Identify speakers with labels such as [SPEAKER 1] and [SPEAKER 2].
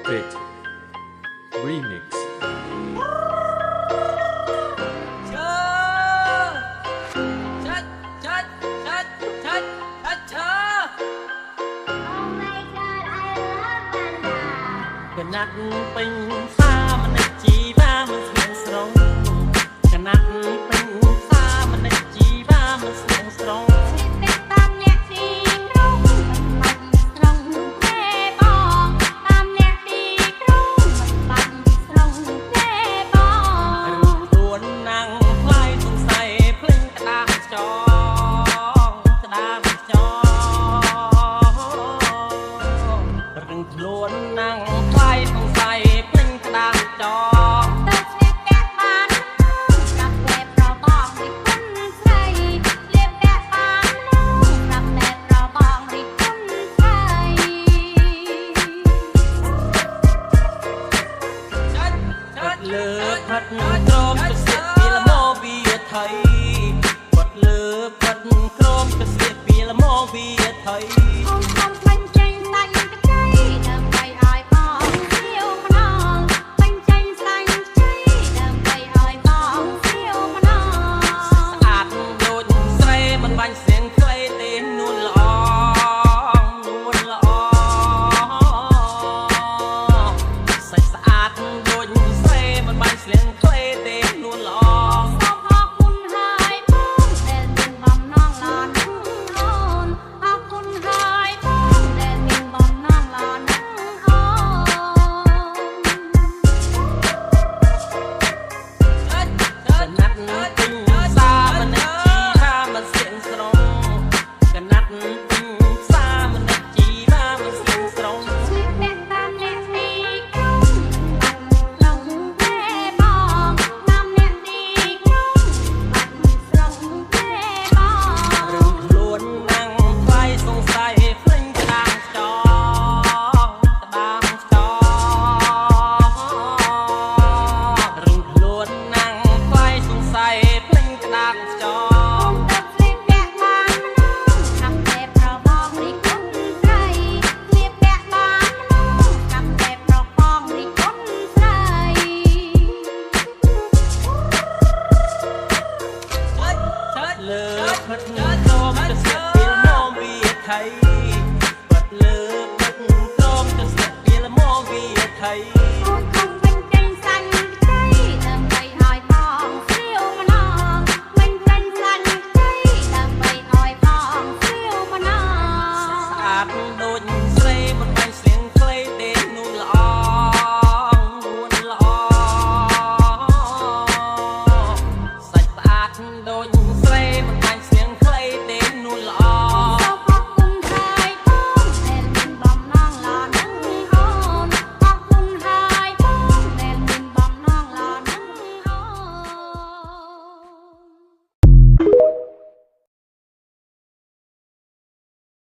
[SPEAKER 1] Secret Remix
[SPEAKER 2] កណាត់ពេញសាមនិចជីវាមិនស្ងងស្រងកណាត់ពេញសាមនិចជីវាមិនស្ងងស្រងតែតាមអ្នកទីក្រុងមិនបាច់ស្រងទេបងតាមអ្នកទីក្រុងមិនបាច់ស្រងទេបងរូបខ្លួនណាំងខ្លាយសង្ស័យភ្លេងក្តារចងក្តារចងរឹងខ្លួនណាំងខ្លាយសង្ស័យភ្លេងក្តារចងទៅស្លៀកពាក់បានប្រាប់តែប្របងរីគុណស្រីស្លៀកពាក់បានប្រាប់តែប្របងរីគុណស្រីលើផាត់ក្រមទៅស្លៀកពីលម៉ូវីថៃបាត់លើផាត់ក្រមទៅស្លៀកពីលម៉ូវីថៃអូនខំបាញ់ចេញសាច់ទឹកជ័យដើម្បីឲ្យបងសៀវម្ដងបាញ់ចេញសាច់ជ័យដើម្បីឲ្យបងសៀវម្ដងស្អាតដូចស្រីមិនបាញ់សៀងខ្លីទេនួនល្អនួនល្អសាច់ស្អាតដូចស្រីមិនបាញ់សៀងខ្លីទេនួនល្អសូមអរគុណហើយបងដែលមានបំណងល្អណាស់អូនអរគុណហើយបងដែលមានបំណងល្អណាស់អូនកណាត់ពេញសាមនិចជីវាមិនស្ងស្រងកណាត់ពេញសាមនិចជីវាមិនស្ងស្រងស្លៀកពាក់តាមអ្នកទីក្រុងបាត់ស្រងទេបងតាមអ្នកទីក្រុងបាត់ស្រងទេបងរឿងខ្លួនណាំងថ្លៃសង្ស័យភ្លេងក្តារចងក្តារចងរឿងខ្លួនណាំងថ្លៃសង្ស័យភ្លេងក្តារចងទៅស្លៀកពាក់បានប្រាប់តែប្របងរីគុណស្រីស្លៀកពាក់បានប្រាប់តែប្របងរីគុណស្រីលើផាត់ក្រមទៅស្លៀកពីលម៉ូវីថៃបាត់លើផាត់ក្រមទៅស្លៀកពីលម៉ូវីថៃ